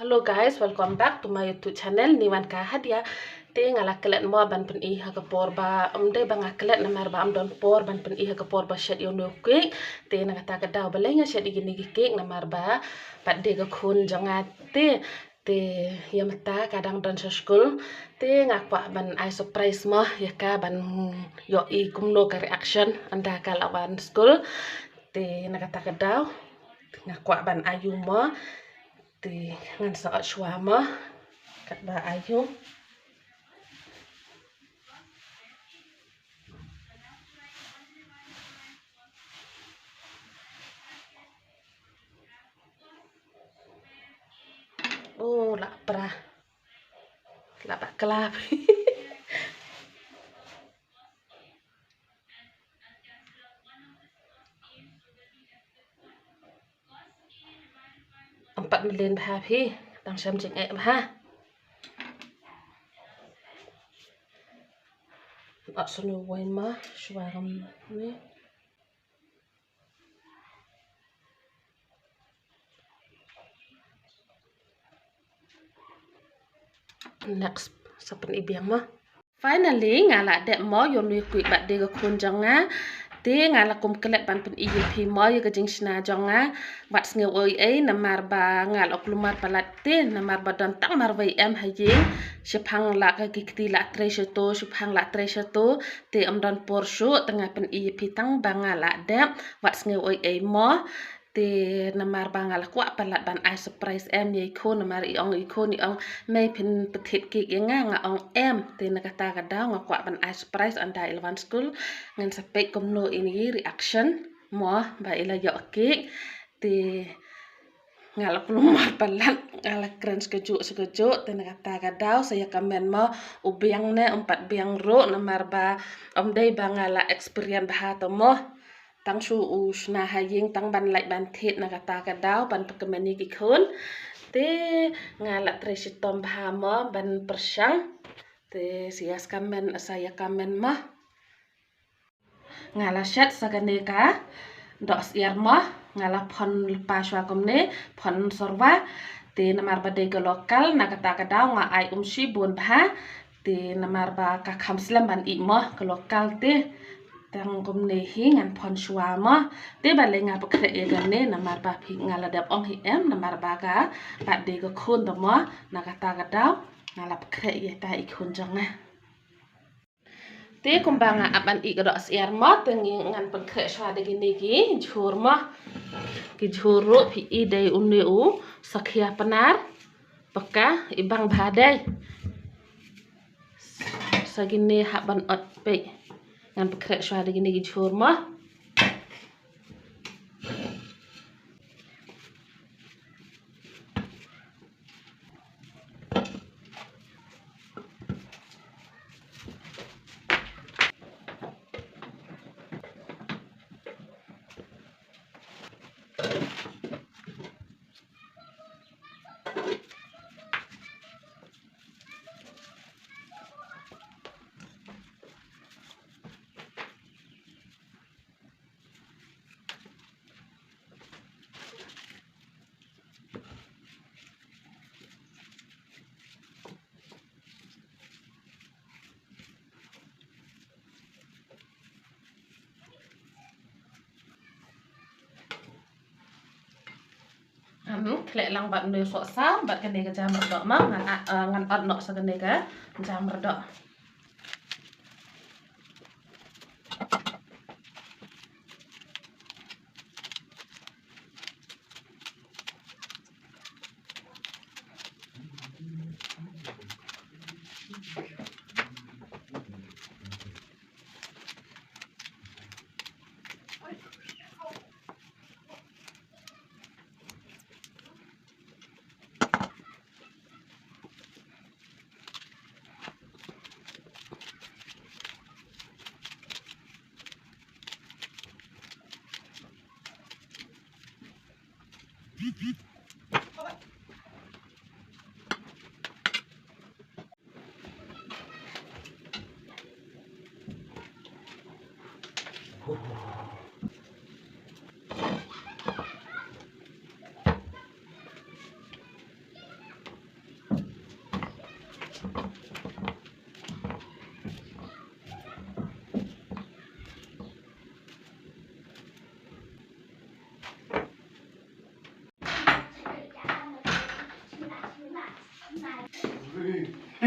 Hello guys, welcome back to my YouTube channel. Niwan ka hadia. Te ngala kelet mo ban pen I ha porba. Dai bang kelet na mar ba don por ban pen I ha porba shed yo no quick. Te na kata ka daw balenga shed igini gikik na mar ba. Pat de ga kun jangat te ya mata kadang don sa school. Te ngakwa ban I surprise mo ya ka ban yo I kumno ka reaction anda ka lawan school. Te na kata ka daw ngakwa ban ayu mo. Ti ngan saat suama kat ba ayu oh la pra la ba kelap empat melin happy tang sam jing ha at sunu wai ma suam ni next sapen ibiang ma finally ngala dek mo yon wi kui bat de ga kun janga te ngala kum kelet ban pen IUP mo ye gajing sna jonga wat snge oi namar ba ngal oklumar palat te namar ba don tang mar vai em haye shipang la ka gikti la treasure to shipang la treasure to te don por shu tengah pen IUP tang ba ngala dek wat snge oi mo te namar ba ngala kwa palat ban I surprise em ye ko namar I ong may pen petit ki nga ong em te nakata ka daw nga kwa ban I surprise anda ilwan school ngan sapek komno ini reaction mo ba ila yo cake te ngala plumar palat ngala keren sekeju te nakata ka daw saya kamen mo ubiang ne empat biang ro namar ba dai ba ngala experience bah to mo tang su usna haying tang ban like ban thet nakata ka daw ban pekemeni ki khun te ngala tresitom bahamo ban persang te sias kamen saya kamen mah ngala shat saganeka dos iar mah ngala pon lepas wa komne pon sorwa te namar bade ke lokal nakata ka daw nga ai si bun bah te namar ba ka kham slam ban I mah ke lokal te tang komne hi ngan pon shwa mah te balenga pekre e gane namar ba phi ngala dap ong hi em namar ba ka pat de ko khun to mah nakata ka daw ngala pekre ye ta I khun jang na te kumbanga aban I ko dos iar mah tengi ngan pekre shwa de gini gi jhur mah ki jhuru phi I de uneu sakhia penar peka ibang badai sagini haban ot pe ngan pekre shwa de gini gi jhur mah klek lang bat nui sok sa bat kene ka jam redok ma ngan ot nok sa kene ka jam redok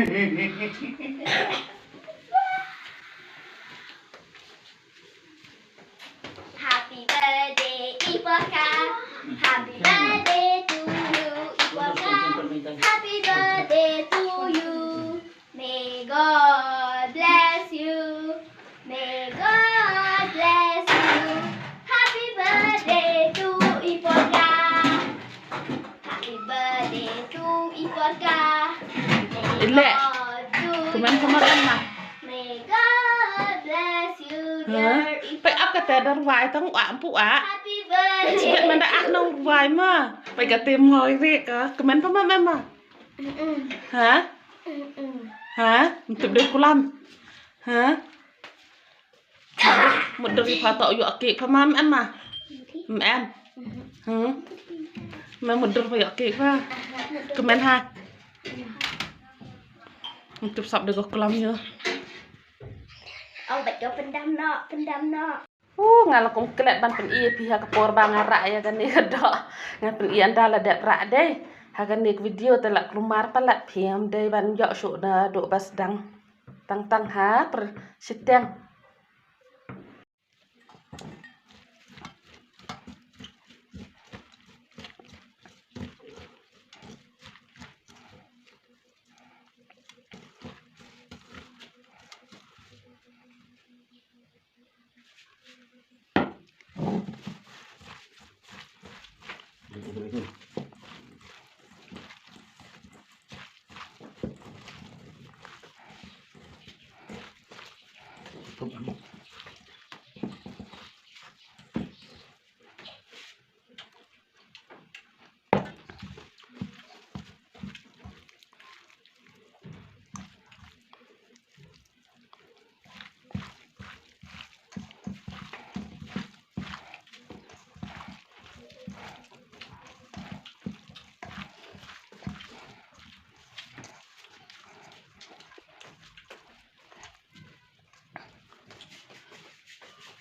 Happy birthday, Ipoka. Happy birthday to you, Ipoka. Happy birthday to you. May God bless you. May God bless you. Happy birthday to Ipoka. Happy birthday to Ipoka. May Ilek. God do Kuman kumakan mah. May God bless you, dear Phải ấp cái tè đơn vài tông ảm phụ á. Happy birthday. Vậy mà đã ác nông vài mà. Phải cả tìm ngồi việc á. Kuman pa mà mà. Hả? Hả? Tụi đứa cô Lâm. Hả? Một đứa phá tội dọa kịp pa mà em mà. Em. Hả? Mà một đứa phải dọa kịp pa. Kuman ha. Tụi sọc đứa cô Lâm nhớ. Ông bạch cho pendam no. Ngala kong kelet ban pen iya pihak kapor bang ara ya kan ni do. Ngan pen iya andala dep ra deh. Hagan nik video telak kelumar palat piam deh ban yok syuk na do bas dang. Tang ha per siteng.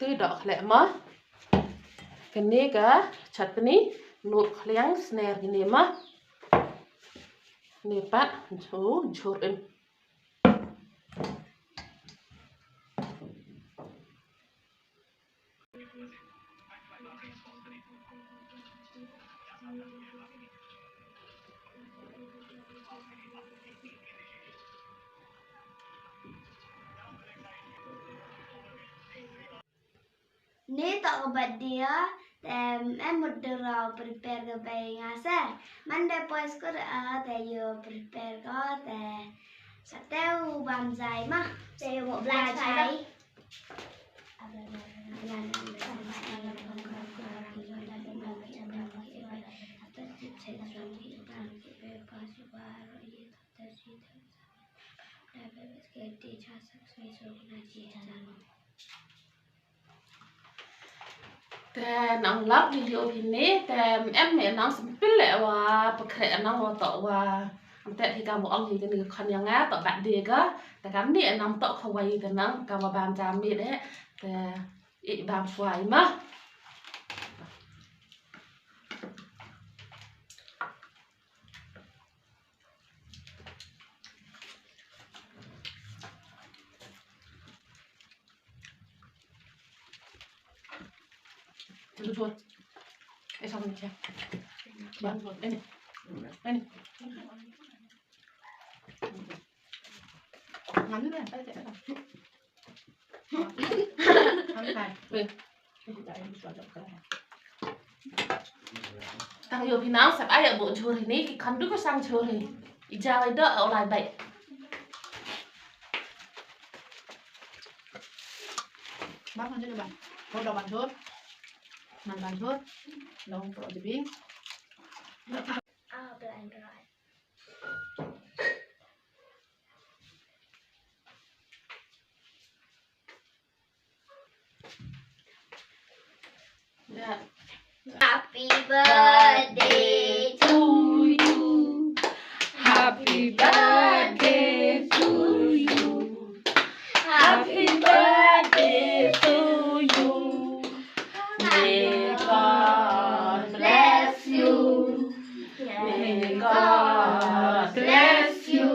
Tu dok lek mah. Kene ka chutney nut khliang snare gini mah. Ni pat jur in. Ni tak obat dia. Em một đứa rau prepare cái bài ngã xe. Man depois có để yo prepare có để sẽ theo bàn dài mà. Để một bài cháy. Tè nong lap video ini tè em mẹ nong sempil lẹ wa pakre nong wa to wa tè thì kamu ong thì cái con yang á to bạn đi ga tè cam đi nong to khawai tè nong kamu bam jam mi đấy tè i bam fuai ma Thôi. Để xong rồi xem. Bạn rồi, đây này. Đây này. Ngắn nữa, đây sẽ là. Ngắn này. Đây. Tăng nhiều thì nó sẽ ai ở bộ chùa thì ní cái con đứa có sang chùa thì ra lại đỡ ở lại bệnh. Bác con cho bạn. Thôi đầu bạn chốt. Màn bàn chốt. Đầu pro thì biết. Belangrijk. Yeah. Happy birthday to you. Happy birthday to you. Happy birthday to you. May God bless you. May God bless you.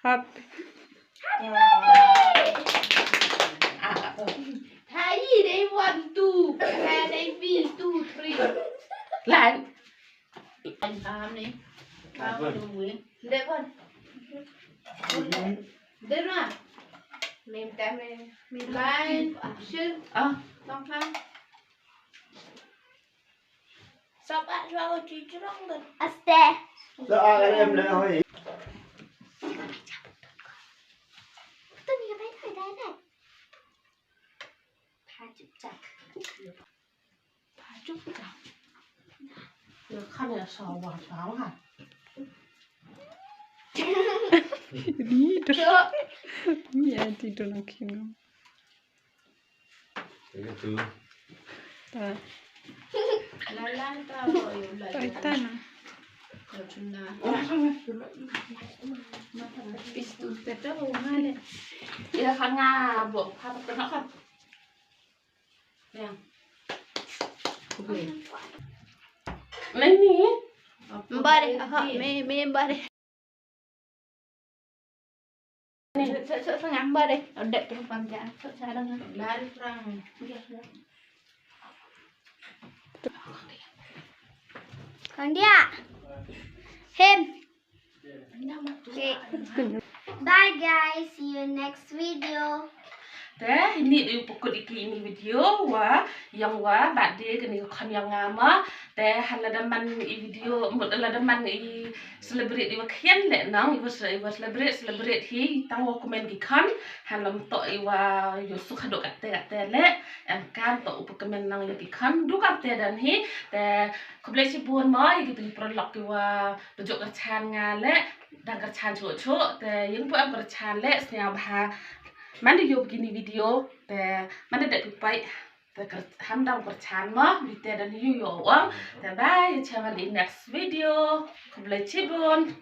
hot Thái gì đấy 1 2 Thái đấy 1 2 3 lại anh làm đi bao nhiêu muối để con để ra mình tem mình lại xin xong ha sao bạn cho chị trong được Aste Đó, em lên thôi. tôi nghĩ mấy thời gian này phá chụp chặt được khăn này sầu vào sáo hả chưa Mia dito ng kino. Itu. Ta. la tao rồi lại Paita na. rồi chúng ta pistu teta ho ngale Ila khăn nga buộc khăn cái nó khăn nè lấy ní Mbari, me mbari. Sợ ngắm mbari. Đợi cái phần dạ, sợ xa đâu nha. la đi frang Còn đi ạ. Him. Okay. Bye guys, see you next video. Teh, ini di pokok ini video wa yang wa bak dia kini kan yang ngama teh haladaman i video mut haladaman i celebrate di wakian le nang i was celebrate hi tang wa komen gi kan halam to i wa yo sukado kate le am kan to upakemen nang i kan du kate dan hi teh koblesi buon mo i gitu prolog i wa dojok kerchan nga le dan kerchan cu teh yang pu am kerchan le snya bah mana yo begini video te mana dak pipai te hamdang perchan ma video dan yo yo bye, next video. Kublai cibun.